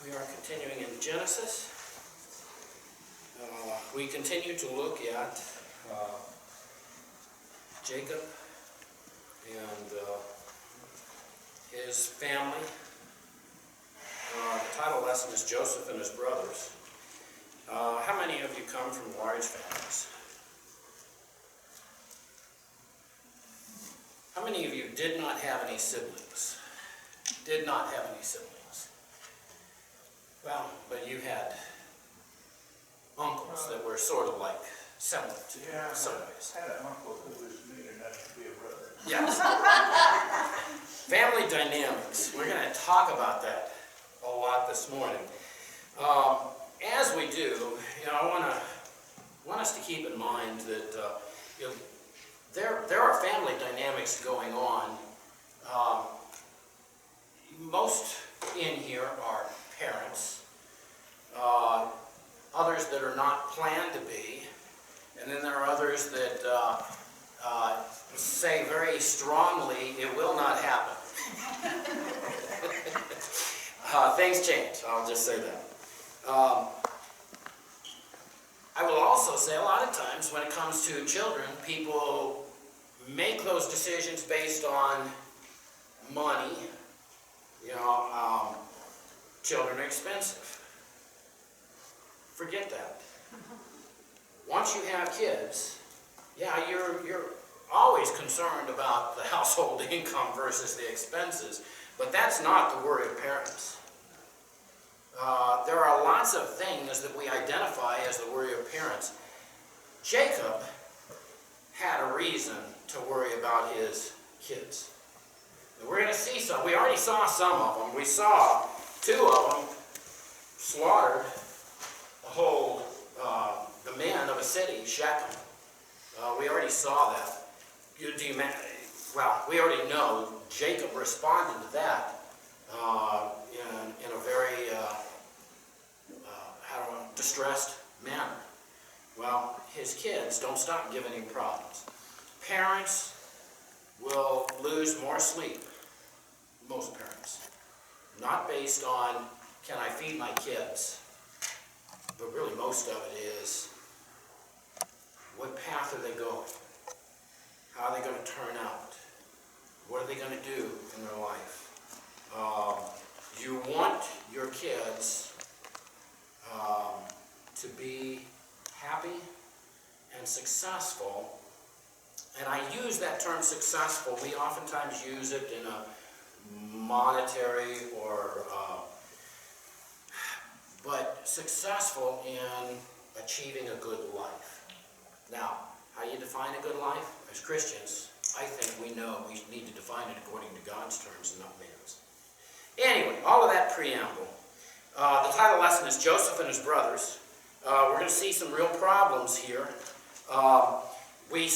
We are continuing in Genesis. We continue to look at Jacob and his family. The title lesson is Joseph and his brothers. How many of you come from large families? How many of you did not have any siblings? Did not have any siblings? Well, but you had uncles that were sort of like similar to you in some ways. I had an uncle who was neat enough to be a brother. Yes. Family dynamics. We're going to talk about that a lot this morning. As we do, I want us to keep in mind that there are family dynamics going on. Most in here are parents, others that are not planned to be, and then there are others that say very strongly it will not happen. Things change, I'll just say that. I will also say a lot of times when it comes to children, people make those decisions based on money. Children are expensive. Forget that. Once you have kids, you're always concerned about the household income versus the expenses, but that's not the worry of parents. There are lots of things that we identify as the worry of parents. Jacob had a reason to worry about his kids. And we're going to see some. We already saw some of them. We saw two of them slaughtered the men of a city, Shechem. We already saw that. We already know Jacob responded to that in a very distressed manner. Well, his kids don't stop giving him problems. Parents will lose more sleep, most parents, not based on can I feed my kids, but really most of it is what path are they going? How are they going to turn out? What are they going to do in their life? You want your kids to be happy and successful. And I use that term successful. We oftentimes use it in a monetary but successful in achieving a good life. Now, how you define a good life? As Christians, I think we know we need to define it according to God's terms and not man's. Anyway, all of that preamble. The title lesson is Joseph and his brothers. We're going to see some real problems here. We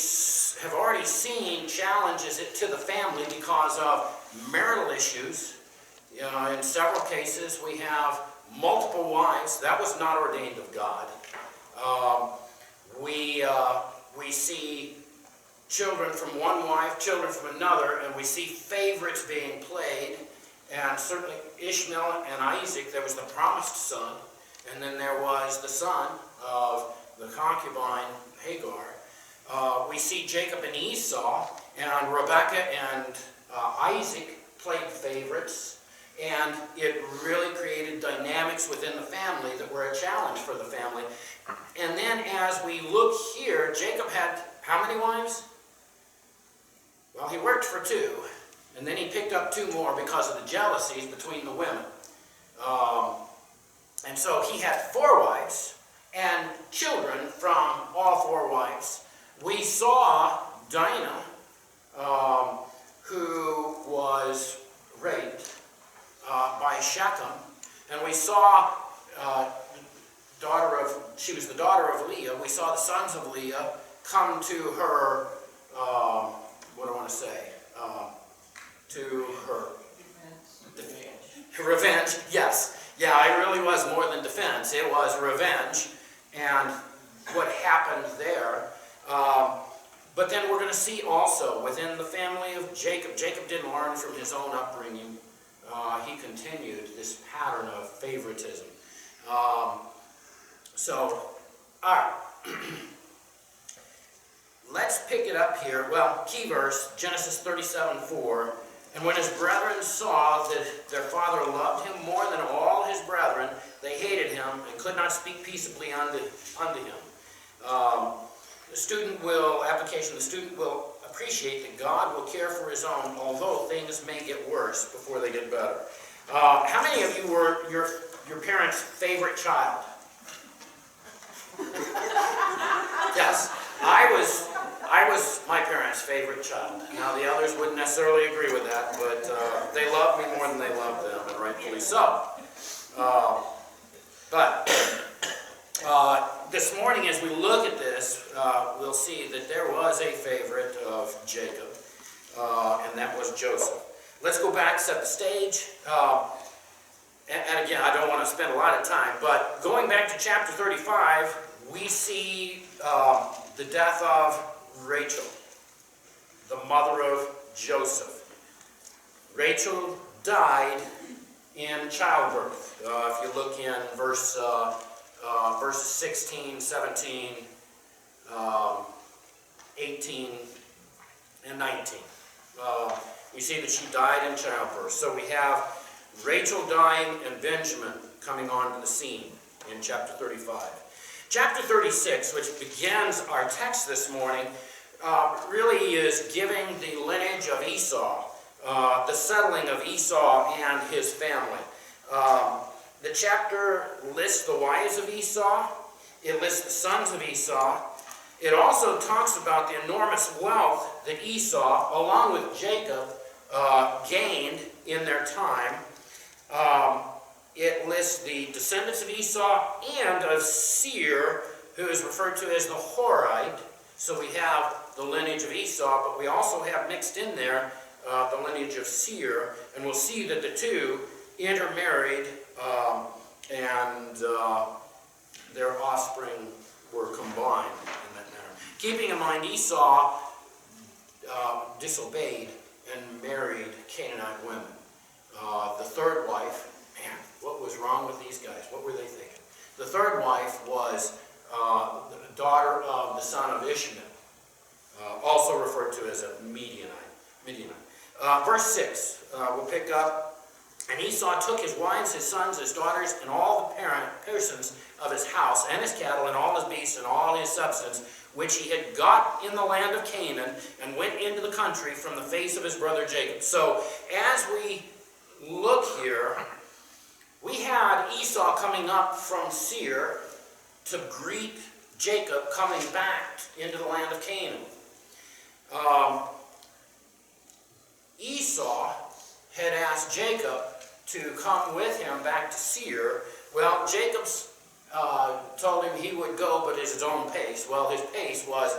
have already seen challenges to the family because of marital issues. In several cases, we have multiple wives. That was not ordained of God. We see children from one wife, children from another, and we see favorites being played. And certainly Ishmael and Isaac, there was the promised son, and then there was the son of the concubine Hagar. We see Jacob and Esau, and Rebekah and Isaac played favorites, and it really created dynamics within the family that were a challenge for the family. And then as we look here, Jacob had how many wives? Well, he worked for two, and then he picked up two more because of the jealousies between the women. And so he had 4 wives and children from all 4 wives. We saw Dinah, who was raped by Shechem, and we saw she was the daughter of Leah. We saw the sons of Leah come to her, to her revenge. Yes. Yeah, it really was more than defense. It was revenge and what happened there. But then we're going to see also within the family of Jacob, Jacob didn't learn from his own upbringing. He continued this pattern of favoritism. So, all right. Let's pick it up here. Well, key verse, Genesis 37:4. And when his brethren saw that their father loved him more than all his brethren, they hated him and could not speak peaceably unto him. The student will appreciate that God will care for his own, although things may get worse before they get better. How many of you were your parents' favorite child? Yes, I was my parents' favorite child. Now the others wouldn't necessarily agree with that, but they loved me more than they loved them, and rightfully so. But this morning, as we look at this, we'll see that there was a favorite of Jacob, and that was Joseph. Let's go back, set the stage. And again, I don't want to spend a lot of time, but going back to chapter 35, we see the death of Rachel, the mother of Joseph. Rachel died in childbirth. If you look in verses 16, 17, 18, and 19. We see that she died in childbirth. So we have Rachel dying and Benjamin coming onto the scene in chapter 35. Chapter 36, which begins our text this morning, really is giving the lineage of Esau, the settling of Esau and his family. The chapter lists the wives of Esau. It lists the sons of Esau. It also talks about the enormous wealth that Esau, along with Jacob, gained in their time. It lists the descendants of Esau and of Seir, who is referred to as the Horite. So we have the lineage of Esau, but we also have mixed in there the lineage of Seir, and we'll see that the two intermarried and their offspring were combined in that manner. Keeping in mind, Esau disobeyed and married Canaanite women. The third wife, man, what was wrong with these guys? What were they thinking? The third wife was the daughter of the son of Ishmael, also referred to as a Midianite. Verse 6, we'll pick up. And Esau took his wives, his sons, his daughters, and all the persons of his house, and his cattle, and all his beasts, and all his substance, which he had got in the land of Canaan, and went into the country from the face of his brother Jacob. So, as we look here, we had Esau coming up from Seir to greet Jacob coming back into the land of Canaan. Esau had asked Jacob to come with him back to Seir. Well, Jacob told him he would go, but at his own pace. Well, his pace was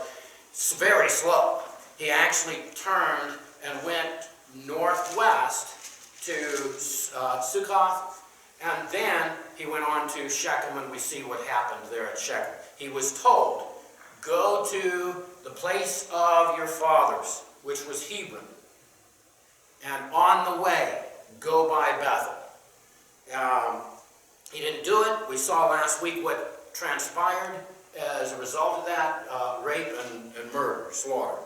very slow. He actually turned and went northwest to Succoth, and then he went on to Shechem, and we see what happened there at Shechem. He was told, go to the place of your fathers, which was Hebron, and on the way, go by Bethel. He didn't do it. We saw last week what transpired as a result of that, rape and murder, slaughter.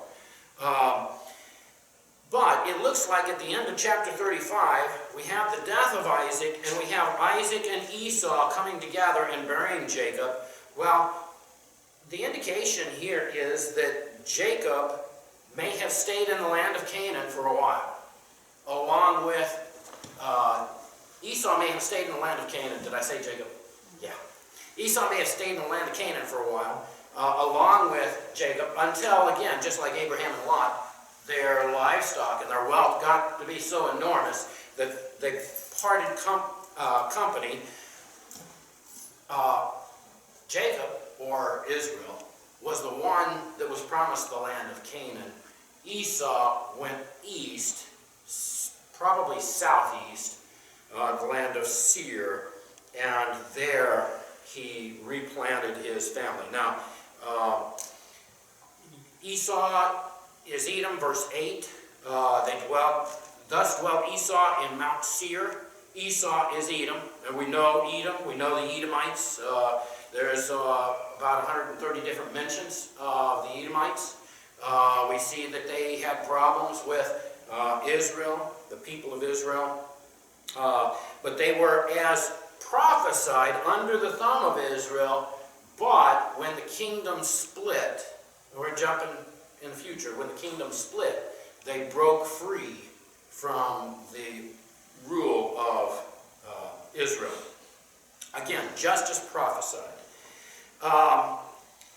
But it looks like at the end of chapter 35, we have the death of Isaac, and we have Isaac and Esau coming together and burying Jacob. Well, the indication here is that Jacob may have stayed in the land of Canaan for a while, along with Esau may have stayed in the land of Canaan. Did I say Jacob? Yeah. Esau may have stayed in the land of Canaan for a while, along with Jacob, until, again, just like Abraham and Lot, their livestock and their wealth got to be so enormous that they parted company. Jacob, or Israel, was the one that was promised the land of Canaan. Esau went east, probably southeast, the land of Seir, and there he replanted his family. Now, Esau is Edom, verse 8. Thus dwelt Esau in Mount Seir, Esau is Edom, and we know Edom, we know the Edomites. There's about 130 different mentions of the Edomites. We see that they had problems with Israel, the people of Israel. But they were as prophesied under the thumb of Israel, but when the kingdom split, we're jumping in the future, when the kingdom split, they broke free from the rule of Israel. Again, just as prophesied.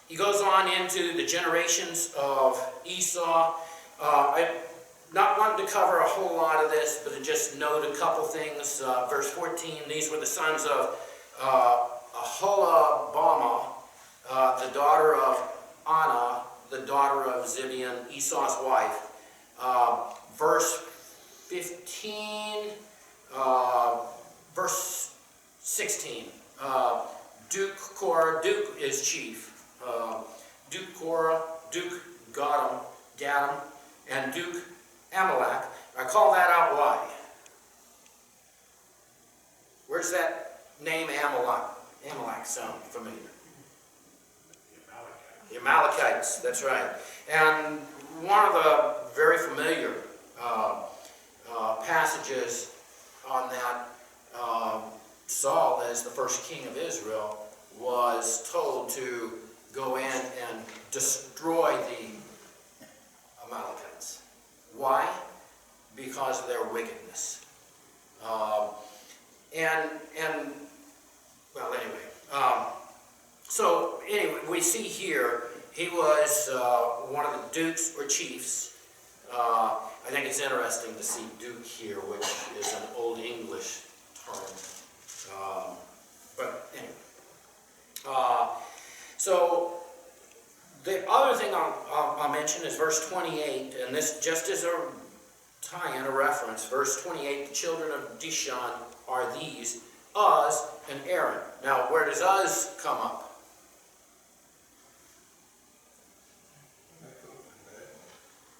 He goes on into the generations of Esau. I'm not wanting to cover a whole lot of this, but to just note a couple things. Verse 14, these were the sons of Aholabama, the daughter of Anna, the daughter of Zibeon, Esau's wife. Verse 15, verse 16. Duke Korah, Duke is chief. Duke Korah, Duke Gadam, and Duke Amalek. I call that out why? Where's that name Amalek sound familiar? The Amalekites, that's right. And one of the very familiar passages on that, Saul, as the first king of Israel, was told to go in and destroy the Amalekites. Why? Because of their wickedness. Well, anyway. So, anyway, we see here, he was one of the dukes or chiefs. I think it's interesting to see duke here, which is an Old English term. But anyway. So, the other thing I'll mention is verse 28, and this just as a tie-in, a reference. Verse 28, the children of Dishon are these, Uz and Aaron. Now, where does Uz come up?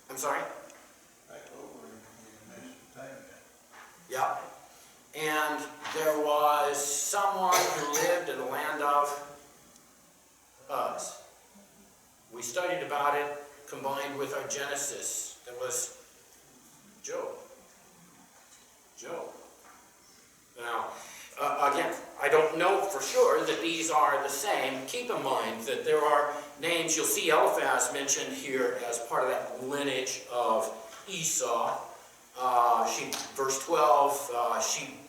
I'm sorry? Yeah. And there was someone who lived in the land of Uz. We studied about it, combined with our Genesis. That was Job. Now, again, I don't know for sure that these are the same. Keep in mind that there are names. You'll see Eliphaz mentioned here as part of that lineage of Esau. Verse 12, she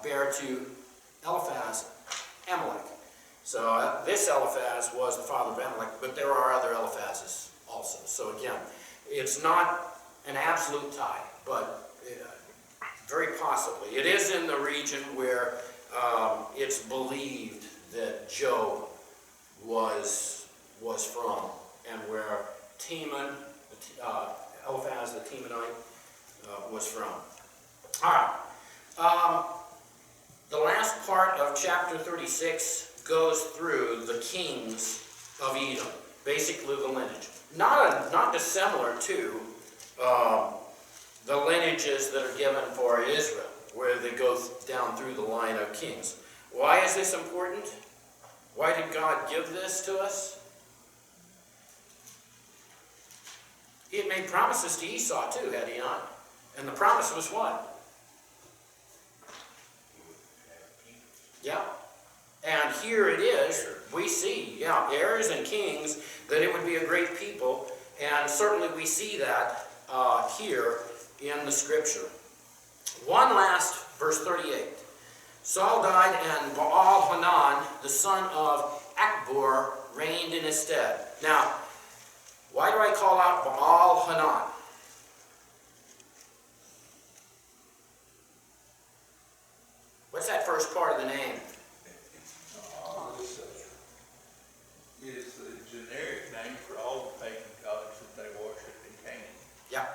bare to Eliphaz Amalek. So this Eliphaz was the father of Amalek, but there are other Eliphazes also. So again, it's not an absolute tie, but very possibly. It is in the region where it's believed that Job was from, and where Teman, Eliphaz the Temanite, was from. All right. The last part of chapter 36 goes through the kings of Edom, basically the lineage. Not dissimilar to the lineages that are given for Israel, where they go down through the line of kings. Why is this important? Why did God give this to us? He had made promises to Esau too, had he not? And the promise was what? Yeah. And here it is, we see, heirs and kings, that it would be a great people. And certainly we see that here in the scripture. One last, verse 38. Saul died, and Baal-Hanan, the son of Achbor, reigned in his stead. Now, why do I call out Baal-Hanan? What's that first part of the name? It's the generic name for all the pagan gods that they worship in Canaan. Yeah.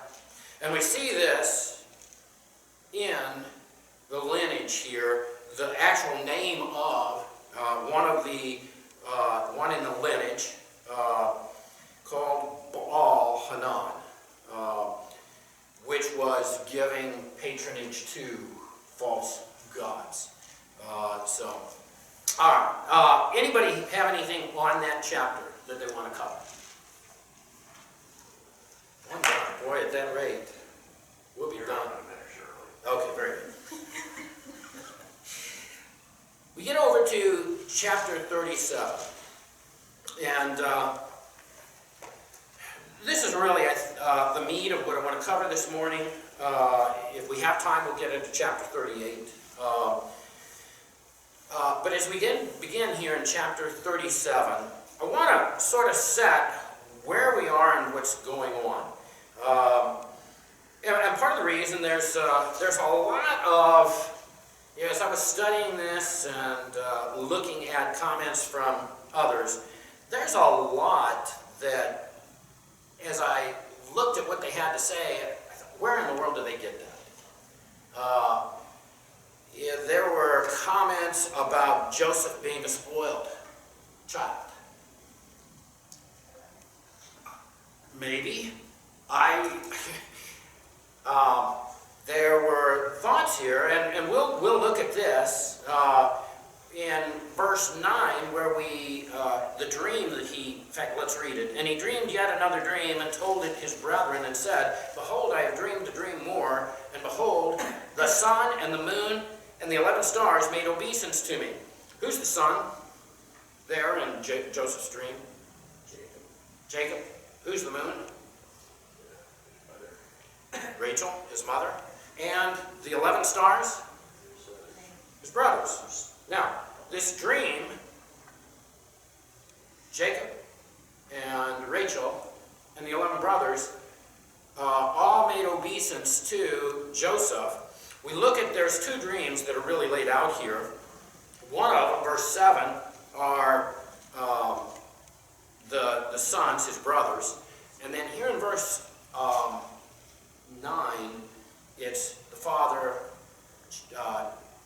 And we see this in the lineage here, the actual name of one in the lineage called Baal-Hanan, which was giving patronage to false gods. All right. Anybody have anything on that chapter that they want to cover? One God, boy, at that rate, we'll be done. Okay, very good. We get over to chapter 37, and this is really the meat of what I want to cover this morning. If we have time, we'll get into chapter 38. But as we begin here in chapter 37, I want to sort of set where we are and what's going on. And part of the reason there's a lot of, as I was studying this and looking at comments from others, there's a lot that, as I looked at what they had to say, I thought, where in the world do they get that? There were comments about Joseph being a spoiled child. Maybe. There were thoughts here, and we'll look at this in verse 9, where the dream that in fact, let's read it. And he dreamed yet another dream, and told it his brethren, and said, Behold, I have dreamed a dream more, and behold, the sun and the moon and the 11 stars made obeisance to me. Who's the sun there in Joseph's dream? Jacob. Who's the moon? Rachel, his mother. And the 11 stars? His brothers. Now, this dream, Jacob and Rachel and the 11 brothers all made obeisance to Joseph. We look at, there's two dreams that are really laid out here. One of them, verse 7, are the sons, his brothers. And then here in verse 9, it's the father,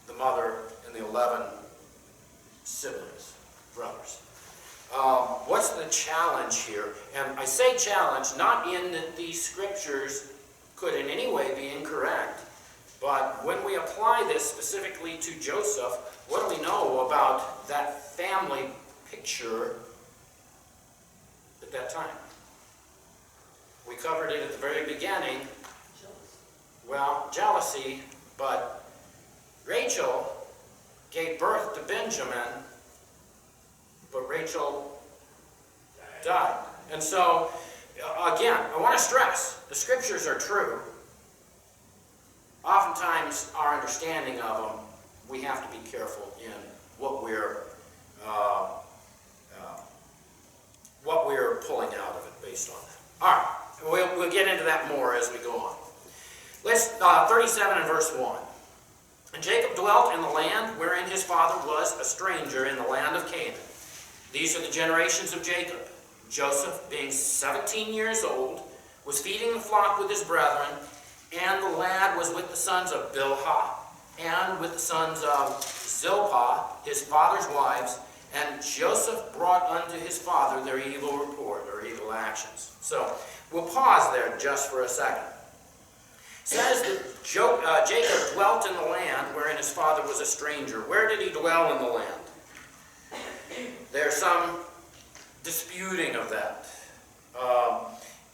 the mother, and the 11 siblings, brothers. What's the challenge here? And I say challenge, not in that these scriptures could in any way be incorrect, but when we apply this specifically to Joseph, what do we know about that family picture at that time? We covered it at the very beginning. Well, jealousy, but Rachel gave birth to Benjamin, but Rachel died. And so, again, I want to stress, the scriptures are true. Oftentimes, our understanding of them, we have to be careful in what we're pulling out of it based on that. All right, we'll get into that more as we go on. Let's 37 and verse 1. And Jacob dwelt in the land wherein his father was a stranger, in the land of Canaan. These are the generations of Jacob. Joseph, being 17 years old, was feeding the flock with his brethren, and the lad was with the sons of Bilhah, and with the sons of Zilpah, his father's wives, and Joseph brought unto his father their evil report, or evil actions. So, we'll pause there just for a second. It says that Jacob dwelt in the land wherein his father was a stranger. Where did he dwell in the land? There's some disputing of that.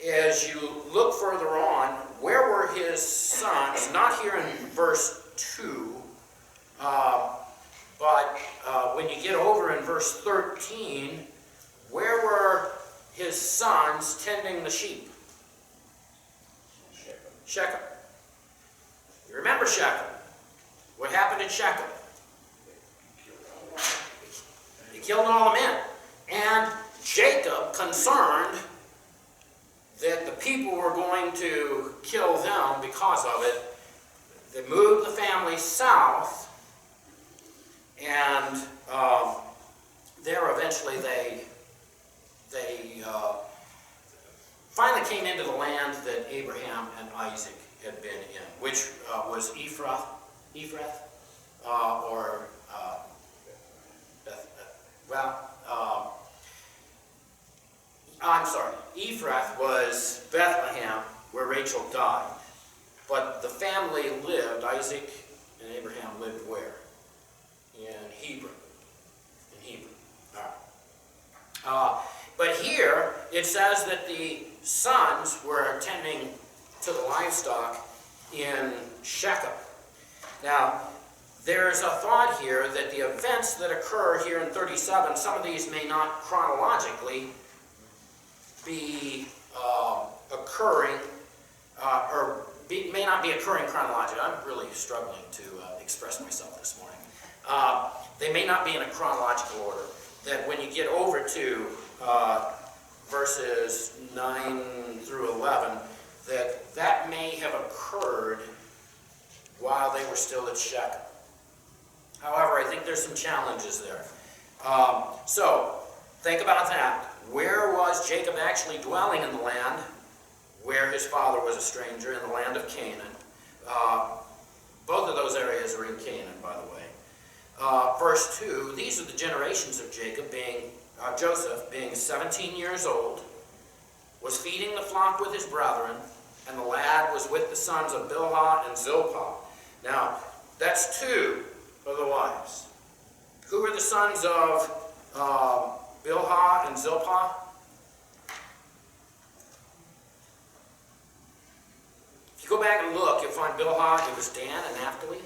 As you look further on, where were his sons? Not here in verse 2, but when you get over in verse 13, where were his sons tending the sheep? Shechem. You remember Shechem. What happened at Shechem? He killed all the men. And Jacob, concerned that the people were going to kill them because of it, they moved the family south, and there eventually they finally came into the land that Abraham and Isaac had been in, which was Ephrath, or I'm sorry, Ephrath was Bethlehem, where Rachel died. But the family lived, Isaac and Abraham lived where? it says that the sons were attending to the livestock in Shechem. Now, there's a thought here that the events that occur here in 37, some of these may not chronologically be occurring, may not be occurring chronologically. I'm really struggling to express myself this morning. They may not be in a chronological order. That when you get over to verses 9 through 11, that may have occurred while they were still at Shechem. However, I think there's some challenges there. So, think about that. Where was Jacob actually dwelling in the land where his father was a stranger, in the land of Canaan? Both of those areas are in Canaan, by the way. Verse 2, these are the generations of Jacob, Joseph being 17 years old, was feeding the flock with his brethren, and the lad was with the sons of Bilhah and Zilpah. Now, that's two of the wives. Who were the sons of Bilhah and Zilpah? If you go back and look, you'll find Bilhah, it was Dan and Naphtali,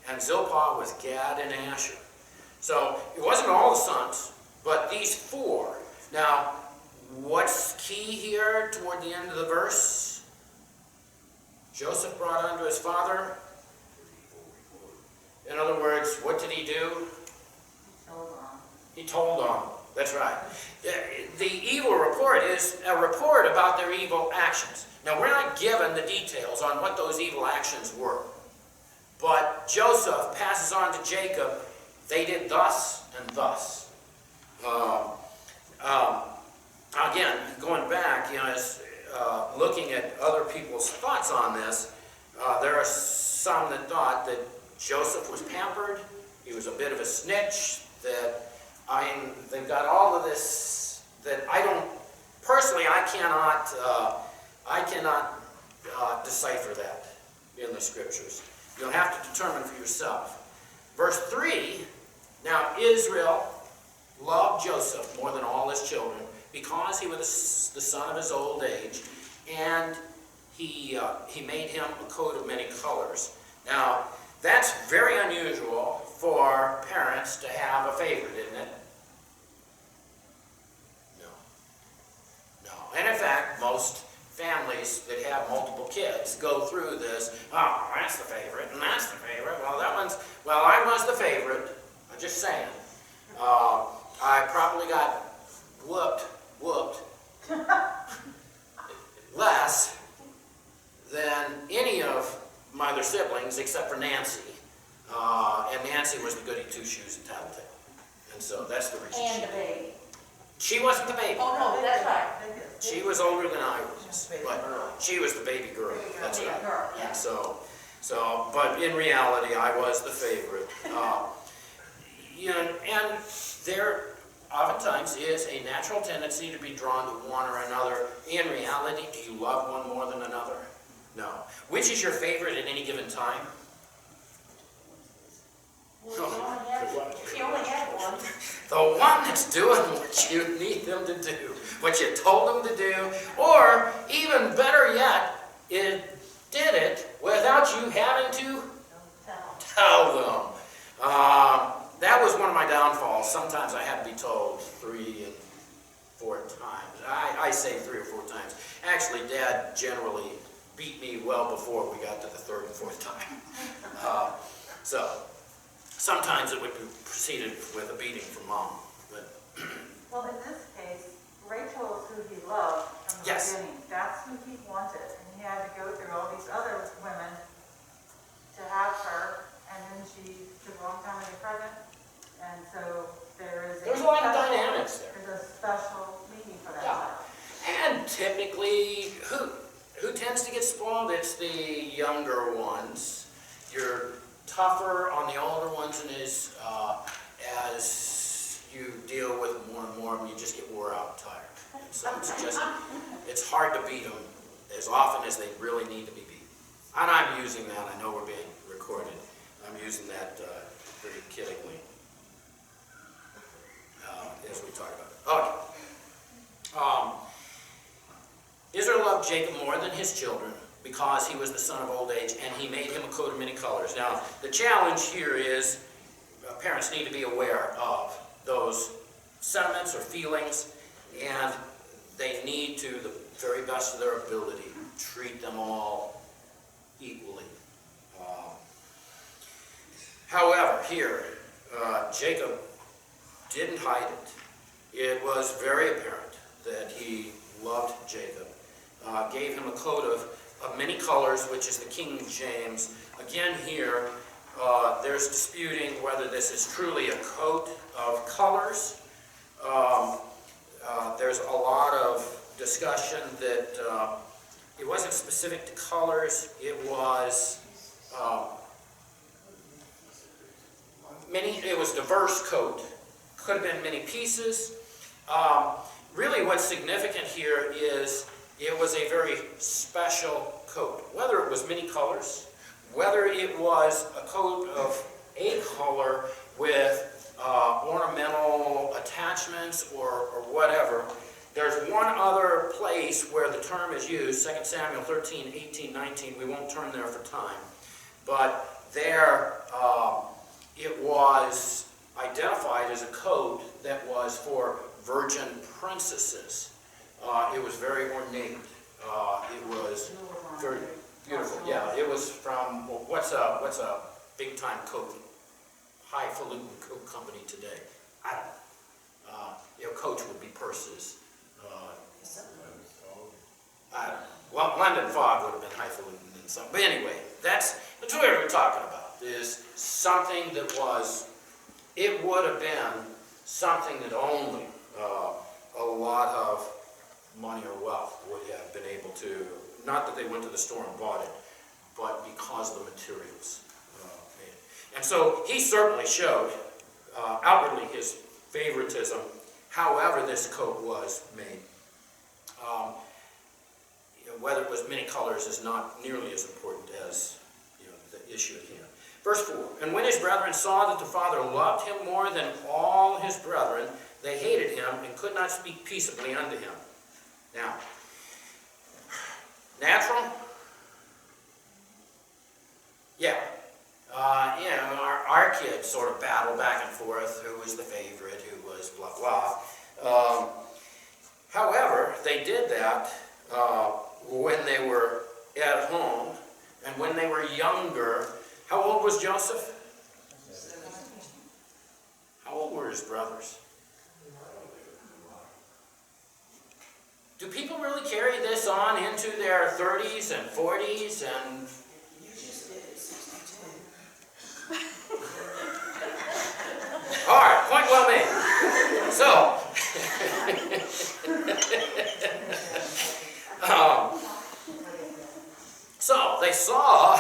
and Zilpah was Gad and Asher. So, it wasn't all the sons, but these four. Now, what's key here toward the end of the verse? Joseph brought unto his father. In other words, what did he do? He told on. That's right. The evil report is a report about their evil actions. Now, we're not given the details on what those evil actions were. But Joseph passes on to Jacob, they did thus and thus. Again, going back, looking at other people's thoughts on this, there are some that thought that Joseph was pampered, he was a bit of a snitch, they've got all of this, that personally, I cannot decipher that in the scriptures. You'll have to determine for yourself. Verse 3, now Israel loved Joseph more than all his children, because he was the son of his old age, and he made him a coat of many colors. Now, that's very unusual for parents to have a favorite, isn't it? No. And in fact, most families that have multiple kids go through this, oh, that's the favorite, and that's the favorite, I was the favorite. I'm just saying. I probably got whooped less than any of my other siblings except for Nancy. And Nancy was the goody two-shoes and tattletale. And so that's the reason. And the baby. She wasn't the baby. Oh, no, that's right. She was older than I was. But she was the baby girl. That's right. Girl, yeah. And but in reality, I was the favorite. And there oftentimes is a natural tendency to be drawn to one or another. In reality, do you love one more than another? No. Which is your favorite at any given time? You only had one. The one that's doing what you need them to do, what you told them to do, or even better yet, it did it without you having to tell them. That was one of my downfalls. Sometimes I had to be told 3 and 4 times. I say 3 or 4 times. Actually, Dad generally beat me well before we got to the 3rd and 4th time. So sometimes it would be preceded with a beating from Mom. Well, in this case, Rachel is who he loved from the Yes. beginning. That's who he wanted. And he had to go through all these other women to have her. And then she took a long time to get pregnant. And so there's a lot of dynamics there. There's a special meaning for that. Yeah. And typically, who tends to get spoiled? It's the younger ones. You're tougher on the older ones, and as you deal with more and more of them, you just get wore out and tired. And so it's hard to beat them as often as they really need to be beaten. And I'm using that. I know we're being recorded. I'm using that very kiddingly as we talk about it. Okay. loved Jacob more than his children because he was the son of old age, and he made him a coat of many colors. Now, the challenge here is parents need to be aware of those sentiments or feelings, and they need to, the very best of their ability, treat them all equally. However, here, Jacob didn't hide it. It was very apparent that he loved Jacob. Gave him a coat of many colors, which is the King James. Again here, there's disputing whether this is truly a coat of colors. There's a lot of discussion that it wasn't specific to colors. It was it was diverse coat. Could have been many pieces. Really what's significant here is it was a very special coat. Whether it was many colors, whether it was a coat of a color with ornamental attachments or whatever. There's one other place where the term is used, 2 Samuel 13, 18, 19. We won't turn there for time. But there it was identified as a coat that was for virgin princesses. It was very ornate. It was very beautiful. Yeah, it was from, well, what's a big time coat, highfalutin coat company today? I don't know. Coach would be purses. I don't know. Well, London Fog would have been highfalutin and something. But anyway, that's what we're talking about, is something that was, it would have been something that only a lot of money or wealth would have been able to, not that they went to the store and bought it, but because of the materials made. And so he certainly showed outwardly his favoritism, however this coat was made. Whether it was many colors is not nearly as important as the issue at hand. Verse 4, and when his brethren saw that the father loved him more than all his brethren, they hated him and could not speak peaceably unto him. Now, natural? Yeah. Our kids sort of battle back and forth, who was the favorite, who was blah, blah. However, they did that when they were at home and when they were younger. How old was Joseph? 17. How old were his brothers? Do people really carry this on into their 30s and 40s and... You just did it, 62. All right, point well made. So, so they saw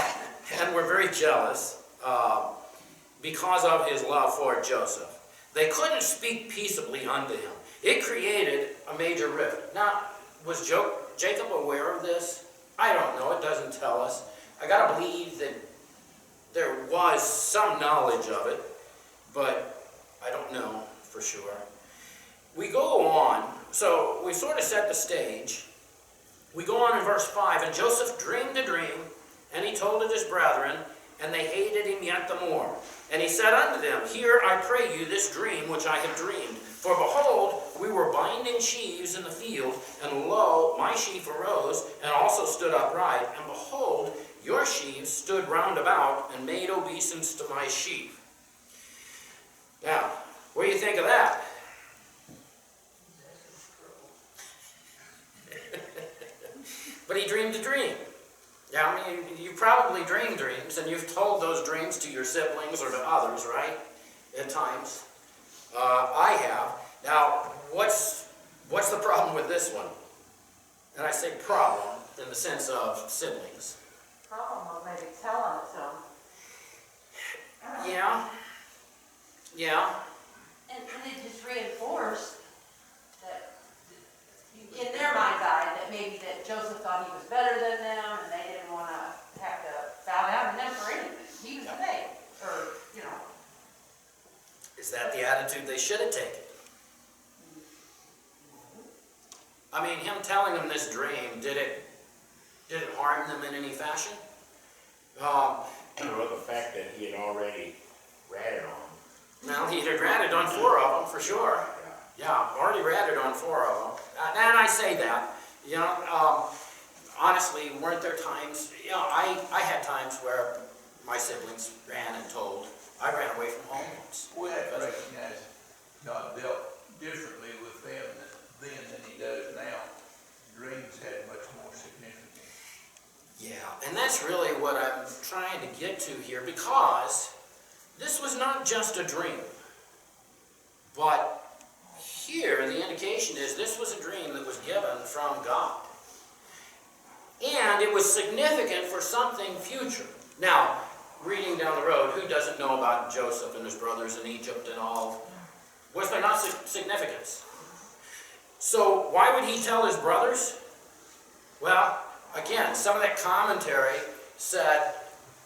and were very jealous because of his love for Joseph. They couldn't speak peaceably unto him. It created a major rift. Now, was Jacob aware of this? I don't know. It doesn't tell us. I got to believe that there was some knowledge of it, but I don't know for sure. We go on. So we sort of set the stage. We go on in verse 5. And Joseph dreamed a dream, and he told it his brethren, and they hated him yet the more. And he said unto them, Hear, I pray you, this dream which I have dreamed. For behold, we were binding sheaves in the field, and lo, my sheaf arose, and also stood upright. And behold, your sheaves stood round about, and made obeisance to my sheaf. Now, what do you think of that? But he dreamed a dream. Now, I mean, you probably dream dreams, and you've told those dreams to your siblings or to others, right? At times. I have. Now, what's the problem with this one? And I say problem in the sense of siblings. Problem of maybe telling it to them. Yeah. Yeah. And it just reinforced that, in their mind's eye, that maybe that Joseph thought he was better than them, and they didn't want to have to bow down to them for anything. He was the thing, or, you know. Is that the attitude they should have taken? I mean, him telling them this dream, did it Did it harm them in any fashion? I don't know, the fact that he had already ratted on. Well, he had ratted on 4 of them, for sure. Yeah, already ratted on 4 of them. And I say that, you know, honestly, weren't there times, you know, I had times where my siblings ran and told. I ran away from home once. We have to recognize God dealt differently with them then than he does now. Dreams had much more significance. Yeah, and that's really what I'm trying to get to here, because this was not just a dream. But here, the indication is this was a dream that was given from God. And it was significant for something future. Now, reading down the road, who doesn't know about Joseph and his brothers in Egypt and all? Was there not significance? So why would he tell his brothers? Well, again, some of that commentary said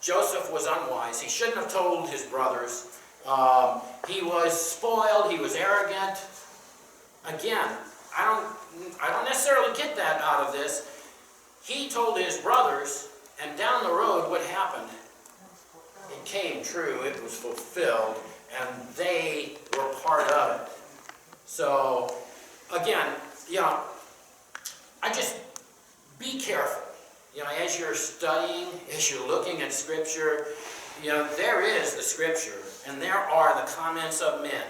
Joseph was unwise. He shouldn't have told his brothers. He was spoiled. He was arrogant. Again, I don't necessarily get that out of this. He told his brothers, and down the road, what happened? It came true. It was fulfilled, and they were part of it. So, again, you know, I just be careful. You know, as you're studying, as you're looking at Scripture, you know, there is the Scripture, and there are the comments of men.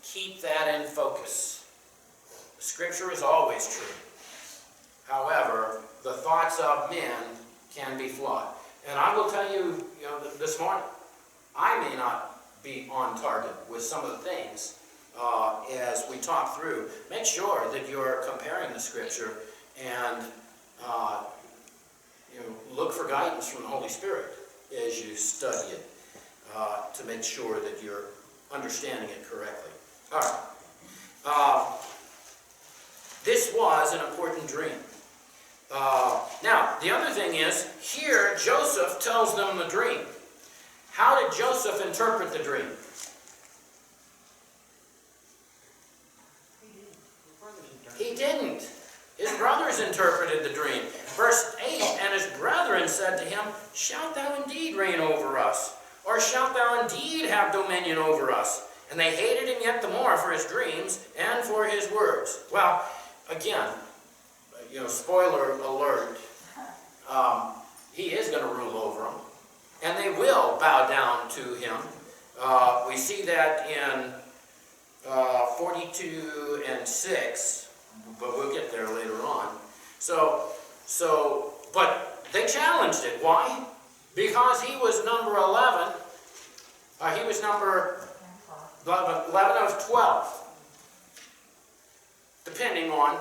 Keep that in focus. Scripture is always true. However, the thoughts of men can be flawed. And I will tell you, you know, this morning, I may not be on target with some of the things as we talk through. Make sure that you're comparing the Scripture and you know, look for guidance from the Holy Spirit as you study it to make sure that you're understanding it correctly. All right. This was an important dream. Now, the other thing is, here Joseph tells them the dream. How did Joseph interpret the dream? He didn't. His brothers interpreted the dream. Verse 8, and his brethren said to him, shalt thou indeed reign over us? Or shalt thou indeed have dominion over us? And they hated him yet the more for his dreams and for his words. Well, again, you know, spoiler alert, he is going to rule over them. And they will bow down to him. We see that in 42 and 6, but we'll get there later on. But they challenged it. Why? Because he was number 11. He was number 11 of 12. Depending on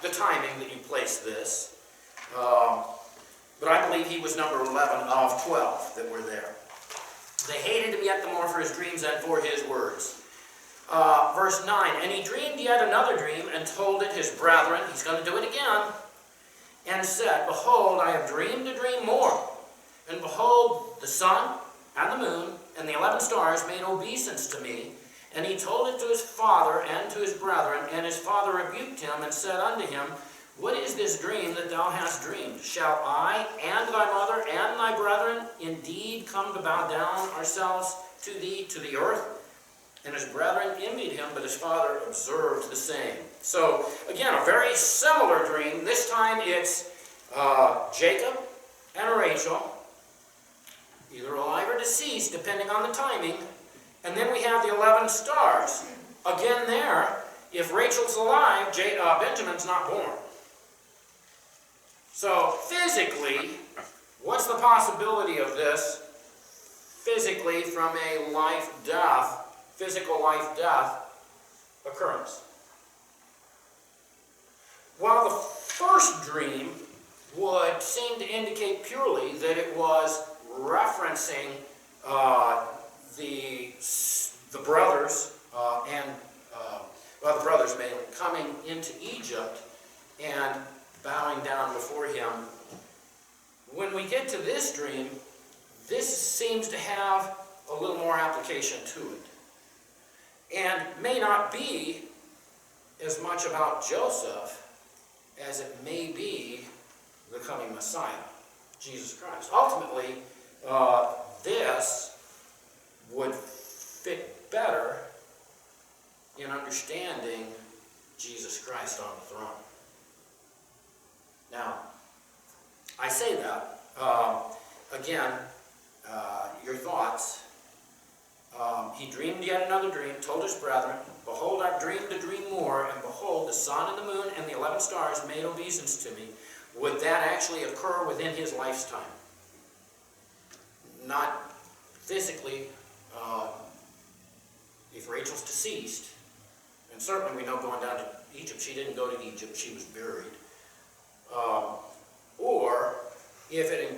the timing that you place this. But I believe he was number 11 of 12 that were there. They hated him yet the more for his dreams and for his words. Verse 9, and he dreamed yet another dream and told it his brethren. He's going to do it again. And said, behold, I have dreamed a dream more. And behold, the sun and the moon and the 11 stars made obeisance to me. And he told it to his father and to his brethren. And his father rebuked him and said unto him, what is this dream that thou hast dreamed? Shall I and thy mother and thy brethren indeed come to bow down ourselves to thee to the earth? And his brethren envied him, but his father observed the same. So, again, a very similar dream. This time it's Jacob and Rachel, either alive or deceased, depending on the timing. And then we have the 11 stars. Again there, if Rachel's alive, Benjamin's not born. So, physically, what's the possibility of this? Physically, from a life-death, physical life-death occurrence. While the first dream would seem to indicate purely that it was referencing the brothers the brothers mainly coming into Egypt and bowing down before him. When we get to this dream, this seems to have a little more application to it, and may not be as much about Joseph as it may be the coming Messiah. Jesus Christ. Ultimately, this would fit better in understanding Jesus Christ on the throne. Now, I say that, again, your thoughts. He dreamed yet another dream, told his brethren, behold, I've dreamed a dream more, and behold, the sun and the moon and the 11 stars made obeisance to me. Would that actually occur within his lifetime? Not physically, if Rachel's deceased, and certainly we know going down to Egypt, she didn't go to Egypt, she was buried. Or if it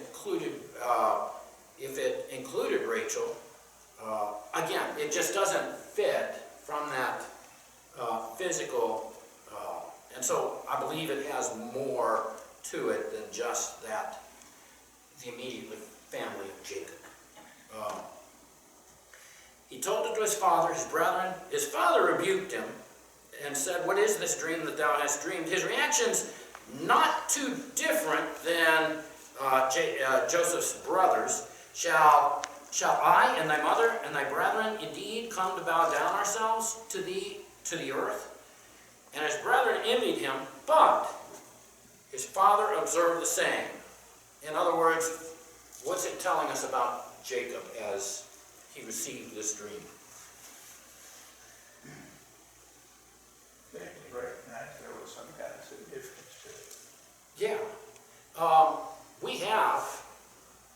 included Rachel, again, it just doesn't fit from that physical, and so I believe it has more to it than just that, the immediate family of Jacob. He told it to his father, his brethren. His father rebuked him and said, what is this dream that thou hast dreamed? His reaction's not too different than Joseph's brothers. Shall I and thy mother and thy brethren indeed come to bow down ourselves to thee, to the earth? And his brethren envied him, but his father observed the same. In other words, what's it telling us about Jacob as he received this dream? They recognized there was some kind of significance to it. Yeah. We have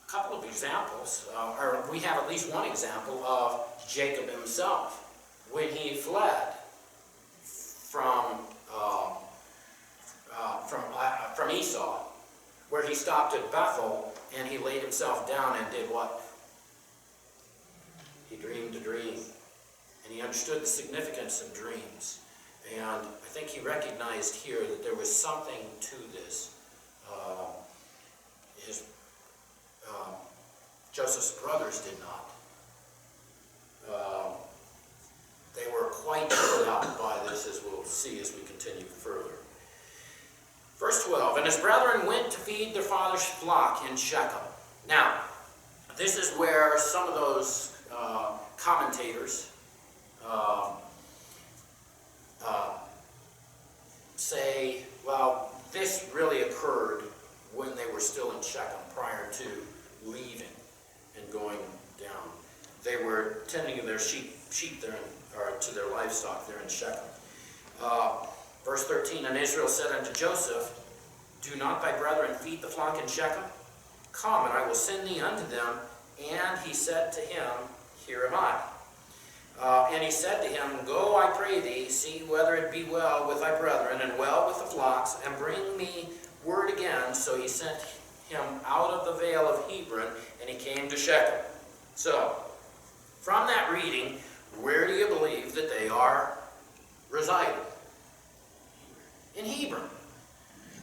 a couple of examples, or we have at least one example of Jacob himself when he fled from Esau, where he stopped at Bethel and he laid himself down and did what? He dreamed a dream, and he understood the significance of dreams. And I think he recognized here that there was something to this. Joseph's brothers did not. They were quite put out by this, as we'll see as we continue further. Verse 12, and his brethren went to feed their father's flock in Shechem. Now, this is where some of those commentators say, well, this really occurred when they were still in Shechem prior to leaving and going down. They were tending to their sheep there, or to their livestock there in Shechem. Verse 13, and Israel said unto Joseph, do not thy brethren feed the flock in Shechem? Come, and I will send thee unto them. And he said to him, here am I. And he said to him, go, I pray thee, see whether it be well with thy brethren, and well with the flocks, and bring me word again. So he sent him out of the vale of Hebron, and he came to Shechem. So, from that reading, where do you believe that they are residing? In Hebron.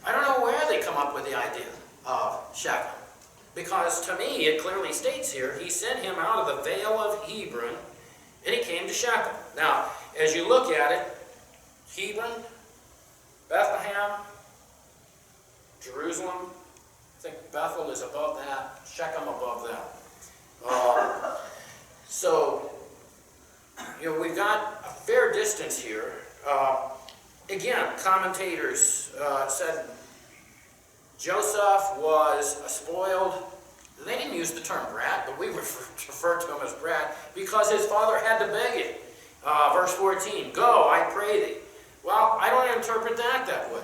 I don't know where they come up with the idea of Shechem, because to me it clearly states here, he sent him out of the vale of Hebron, and he came to Shechem. Now, as you look at it, Hebron, Bethlehem, Jerusalem, I think Bethel is above that, Shechem above that. So, we've got a fair distance here. Again, commentators said Joseph was a spoiled, they didn't use the term brat, but we refer to him as brat, because his father had to beg it. Verse 14, go, I pray thee. Well, I don't interpret that way.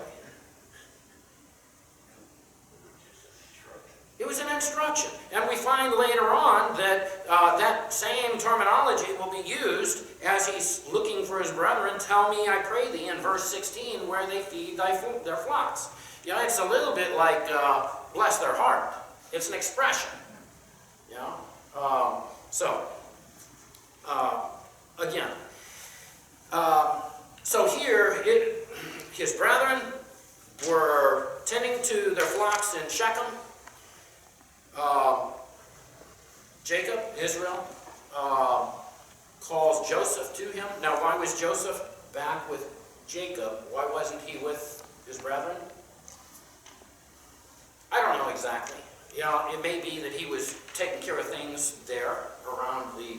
It was an instruction. And we find later on that that same terminology will be used as he's looking for his brethren. Tell me, I pray thee, in verse 16, where they feed their flocks. It's a little bit like, bless their heart. It's an expression. Again. So here, his brethren were tending to their flocks in Shechem. Jacob, Israel, calls Joseph to him. Now, why was Joseph back with Jacob? Why wasn't he with his brethren? I don't know exactly. you know, it may be that he was taking care of things there around the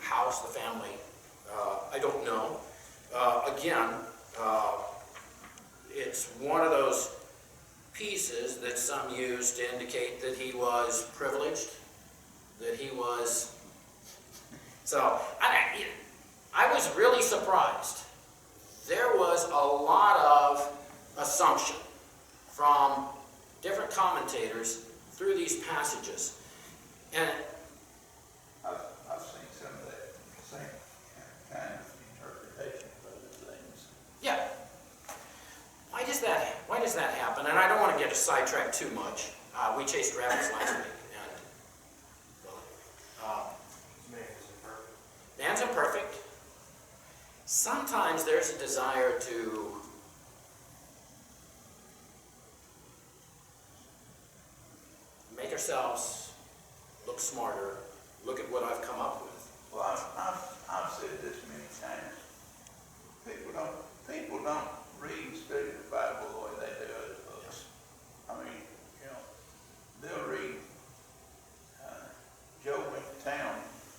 house, the family. I don't know. Again, it's one of those pieces that some use to indicate that he was privileged, that he was. So I was really surprised. There was a lot of assumption from different commentators through these passages. And I've seen some of that same kind of interpretation of other things. yeah, why does that happen? And I don't want to get sidetracked too much. We chased rabbits last week. Man's imperfect. Sometimes there's a desire to make ourselves look smarter, look at what I've come up with. Well, I've said this many times. People don't read and study the Bible the way they do other books. I mean, you know, they'll read, Joe went to town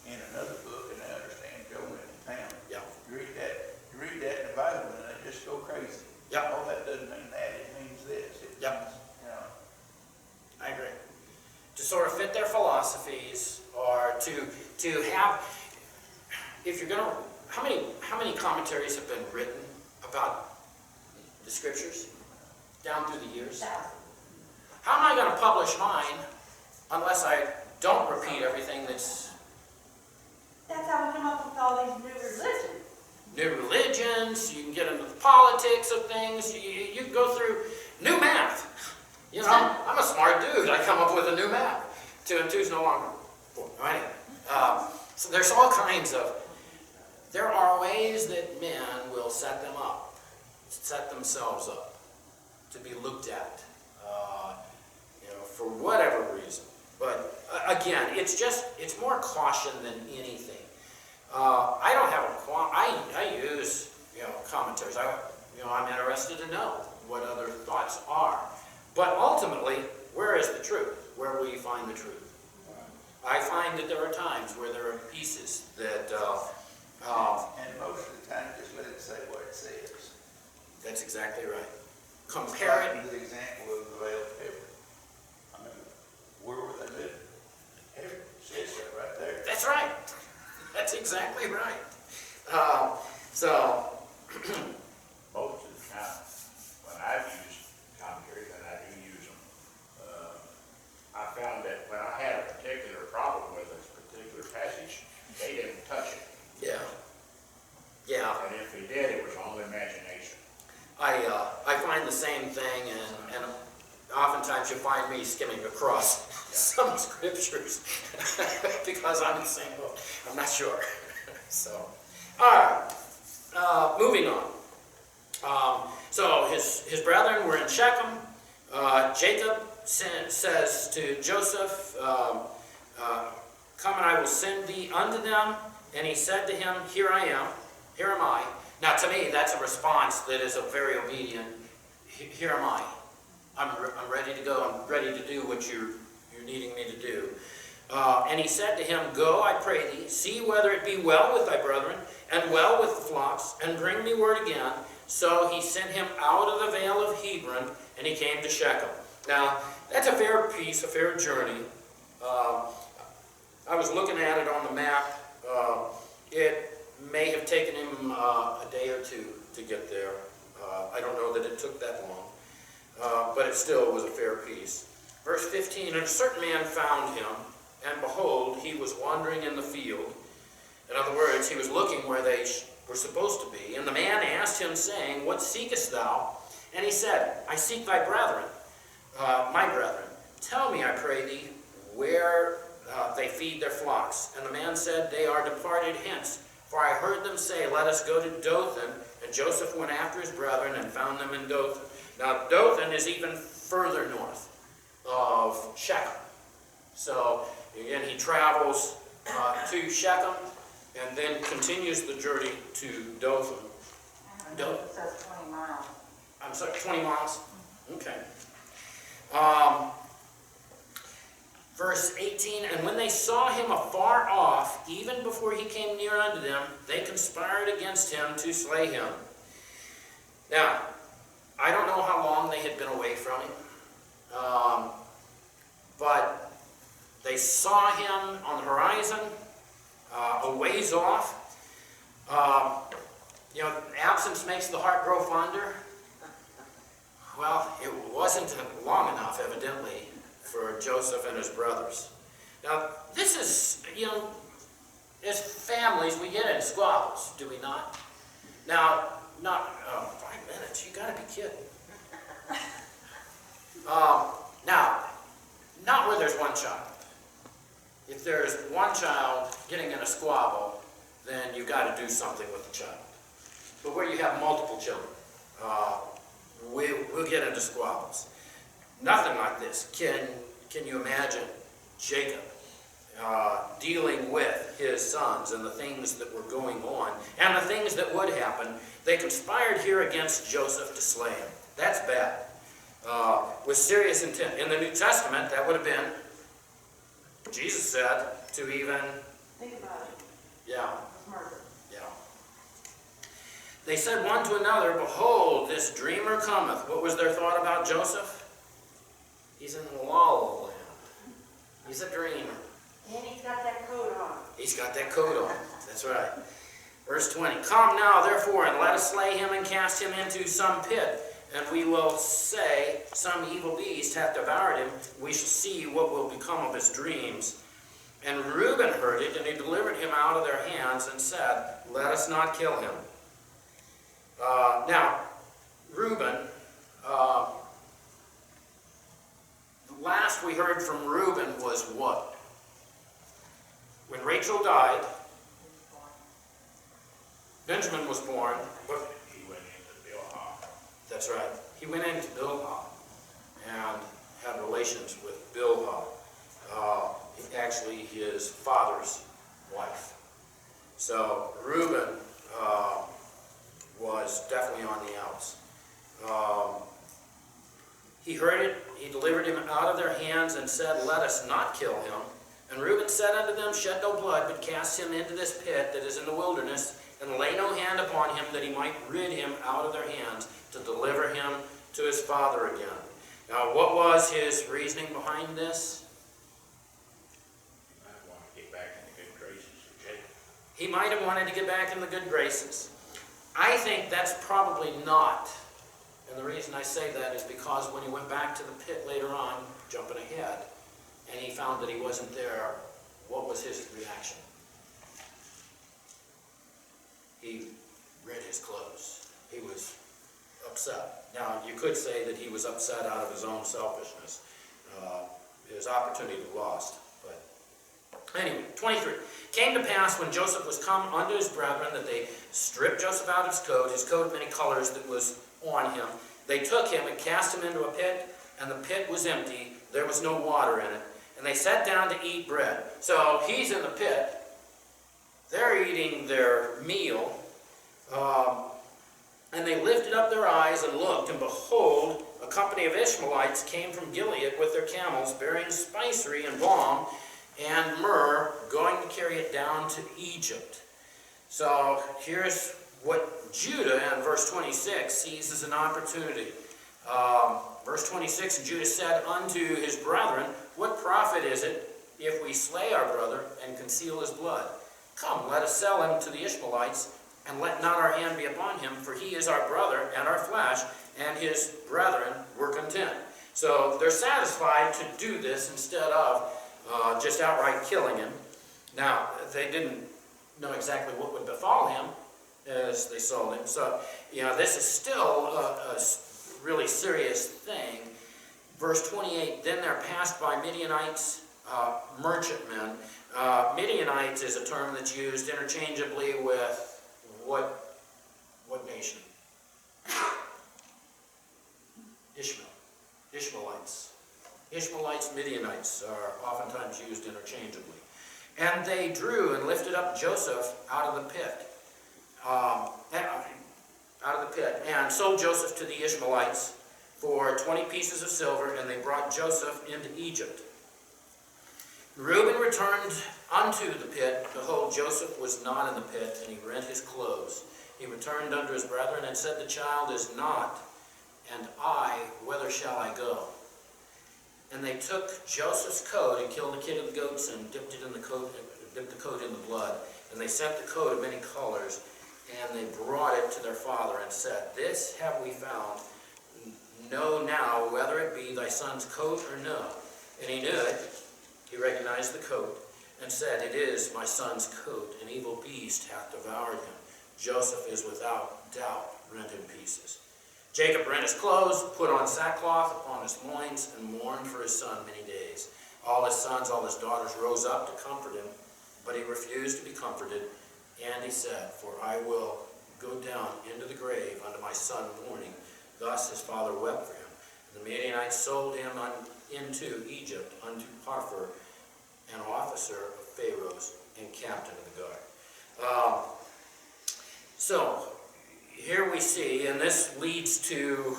in another book and they understand Joe went to town. Yeah. You read that in the Bible and they just go crazy. Yeah. Oh, that doesn't mean that, it means this. It Yeah. means, you know. I agree. To sort of fit their philosophies, or to have, if you're gonna, how many commentaries have been written about the scriptures down through the years? How am I gonna publish mine unless I don't repeat everything that's That's how we come up with all these new religions. new religions? You can get into the politics of things. You can go through new math. You know, I'm a smart dude. I come up with a new math. 2 and 2 is no longer 4. Anyway, so there's all kinds of. There are ways that men will set themselves up to be looked at, you know, for whatever reason. But again, it's more caution than anything. I don't have I use, you know, commentaries. I'm interested to know what other thoughts are. But ultimately, where is the truth? Where will you find the truth? I find that there are times where there are pieces that, And most of the time, just let it say what it says. that's exactly right. Compare it. Like the example of the veil of heaven. I mean, where were they living? Heaven, says so right there. That's right. That's exactly right. So, Most of the time, when I've used commentaries, and I do use them, I found that when I had a particular problem with a particular passage, they didn't touch it. yeah. Yeah. And if they did, it was all imagination. I find the same thing, and oftentimes you find me skimming across some scriptures because I'm in the same boat. I'm not sure. So, all right, moving on. So his brethren were in Shechem. Jacob says to Joseph, "Come and I will send thee unto them." And he said to him, "Here I am. Here am I." Now, to me, that's a response that is a very obedient. Here am I. I'm ready to go. I'm ready to do what you're needing me to do. And he said to him, "Go, I pray thee, see whether it be well with thy brethren, and well with the flocks, and bring me word again." So he sent him out of the vale of Hebron, and he came to Shechem. Now, that's a fair piece, a fair journey. I was looking at it on the map. It may have taken him a day or two to get there. I don't know that it took that long, but it still was a fair piece. Verse 15, "And a certain man found him, and behold, he was wandering in the field." In other words, he was looking where they were supposed to be. "And the man asked him, saying, What seekest thou? And he said, I seek thy brethren, my brethren. Tell me, I pray thee, where they feed their flocks. And the man said, They are departed hence. For I heard them say, Let us go to Dothan. And Joseph went after his brethren and found them in Dothan." Now, Dothan is even further north of Shechem. So, again, he travels to Shechem and then continues the journey to Dothan. And it says 20 miles. I'm sorry, 20 miles? Okay. Verse 18, and when they saw him afar off, even before he came near unto them, they conspired against him to slay him. Now, I don't know how long they had been away from him, but they saw him on the horizon, a ways off. Absence makes the heart grow fonder. Well, it wasn't long enough, evidently, for Joseph and his brothers. Now, this is, as families, we get in squabbles, do we not? Now, 5 minutes, you gotta be kidding. Now, not where there's one child. If there's one child getting in a squabble, then you gotta do something with the child. But where you have multiple children, we'll get into squabbles. Nothing like this. Can you imagine Jacob dealing with his sons and the things that were going on and the things that would happen? They conspired here against Joseph to slay him. That's bad. With serious intent. In the New Testament, that would have been, Jesus said, to even, Think about it. yeah, It's murder. yeah. They said one to another, behold, this dreamer cometh. What was their thought about Joseph? He's in La La Land. He's a dreamer. And he's got that coat on. He's got that coat on. That's right. Verse 20. Come now, therefore, and let us slay him and cast him into some pit. And we will say, some evil beast hath devoured him. We shall see what will become of his dreams. And Reuben heard it, and he delivered him out of their hands, and said, let us not kill him. Now, Reuben, the last we heard from Reuben was what? When Rachel died, Benjamin was born, but He went into Bilhah. that's right. He went into Bilhah and had relations with Bilhah, actually his father's wife. So Reuben was definitely on the outs. He heard it, he delivered him out of their hands and said, let us not kill him. And Reuben said unto them, shed no blood, but cast him into this pit that is in the wilderness, and lay no hand upon him, that he might rid him out of their hands, to deliver him to his father again. Now, what was his reasoning behind this? He might want to get back in the good graces of Jacob. He might have wanted to get back in the good graces. I think that's probably not. And the reason I say that is because when he went back to the pit later on, jumping ahead, and he found that he wasn't there, what was his reaction? He rent his clothes. He was upset. Now, you could say that he was upset out of his own selfishness. His opportunity lost. But anyway, 23. Came to pass when Joseph was come unto his brethren that they stripped Joseph out of his coat of many colors that was on him. They took him and cast him into a pit, and the pit was empty. There was no water in it. And they sat down to eat bread. So he's in the pit. They're eating their meal. And they lifted up their eyes and looked, and behold, a company of Ishmaelites came from Gilead with their camels, bearing spicery and balm and myrrh, going to carry it down to Egypt. So here's what Judah, in verse 26, sees as an opportunity. Verse 26, and Judah said unto his brethren, what profit is it if we slay our brother and conceal his blood? Come, let us sell him to the Ishmaelites, and let not our hand be upon him, for he is our brother and our flesh, and his brethren were content. So they're satisfied to do this instead of just outright killing him. Now, they didn't know exactly what would befall him as they sold him. So, this is still a really serious thing. Verse 28, then there passed by Midianites, merchantmen. Midianites is a term that's used interchangeably with what nation? Ishmaelites. Ishmaelites, Midianites are oftentimes used interchangeably. And they drew and lifted up Joseph out of the pit. And sold Joseph to the Ishmaelites for 20 pieces of silver, and they brought Joseph into Egypt. Reuben returned unto the pit. Behold, Joseph was not in the pit, and he rent his clothes. He returned unto his brethren, and said, The child is not, and I, whither shall I go? And they took Joseph's coat, and killed the kid of the goats, and dipped the coat in the blood. And they sent the coat of many colors, and they brought it to their father, and said, This have we found. Know now whether it be thy son's coat or no. And he knew it. He recognized the coat, and said, It is my son's coat. An evil beast hath devoured him. Joseph is without doubt rent in pieces. Jacob rent his clothes, put on sackcloth upon his loins, and mourned for his son many days. All his sons, all his daughters rose up to comfort him, but he refused to be comforted. And he said, For I will go down into the grave unto my son mourning. Thus his father wept for him. The Midianites sold him into Egypt unto Potiphar, an officer of Pharaoh's and captain of the guard. So here we see, and this leads to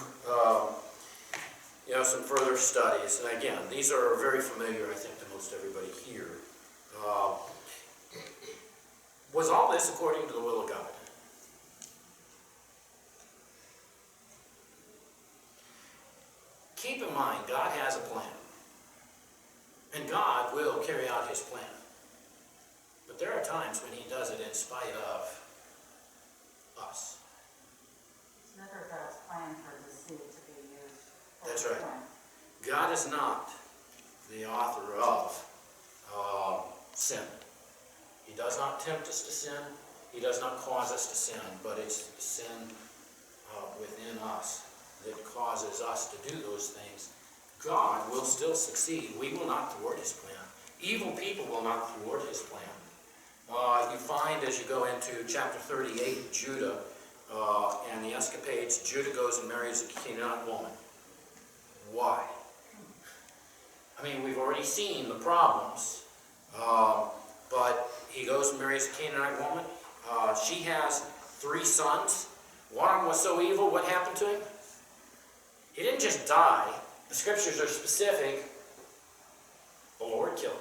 some further studies. And again, these are very familiar, I think, to most everybody here. Was all this according to the will of God? Keep in mind, God has a plan. And God will carry out his plan. But there are times when he does it in spite of us. It's never God's plan for the seed to be used. for That's his right. plan. God is not the author of sin. He does not tempt us to sin. He does not cause us to sin. But it's the sin within us that causes us to do those things. God will still succeed. We will not thwart his plan. Evil people will not thwart his plan. You find as you go into chapter 38, Judah and the escapades, Judah goes and marries a Canaanite woman. Why? I mean, we've already seen the problems, but he goes and marries a Canaanite woman. She has 3 sons. One of them was so evil, what happened to him? He didn't just die. The scriptures are specific. The Lord killed him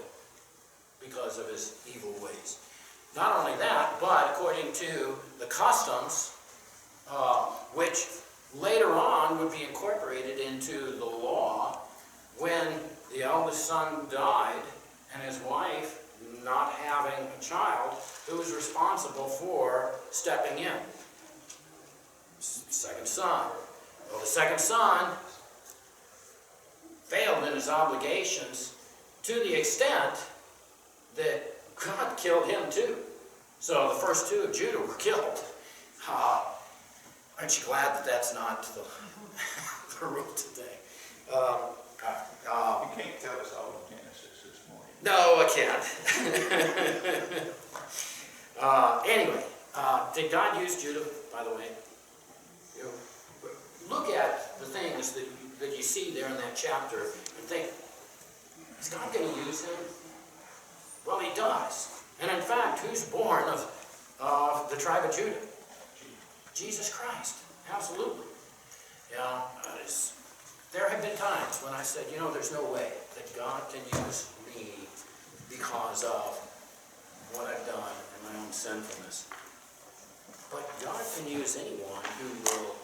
because of his evil ways. Not only that, but according to the customs, which later on would be incorporated into the law, when the eldest son died and his wife not having a child, who was responsible for stepping in? Second son. Well, the second son failed in his obligations to the extent that God killed him too. So the first 2 of Judah were killed. Aren't you glad that that's not the rule today? You can't tell us all of Genesis this morning. No, I can't. Anyway, did God use Judah, by the way? Look at the things that you see there in that chapter and think, is God going to use him? Well, he does. And in fact, who's born of the tribe of Judah? Jesus Christ. Absolutely. There have been times when I said, there's no way that God can use me because of what I've done and my own sinfulness. But God can use anyone who will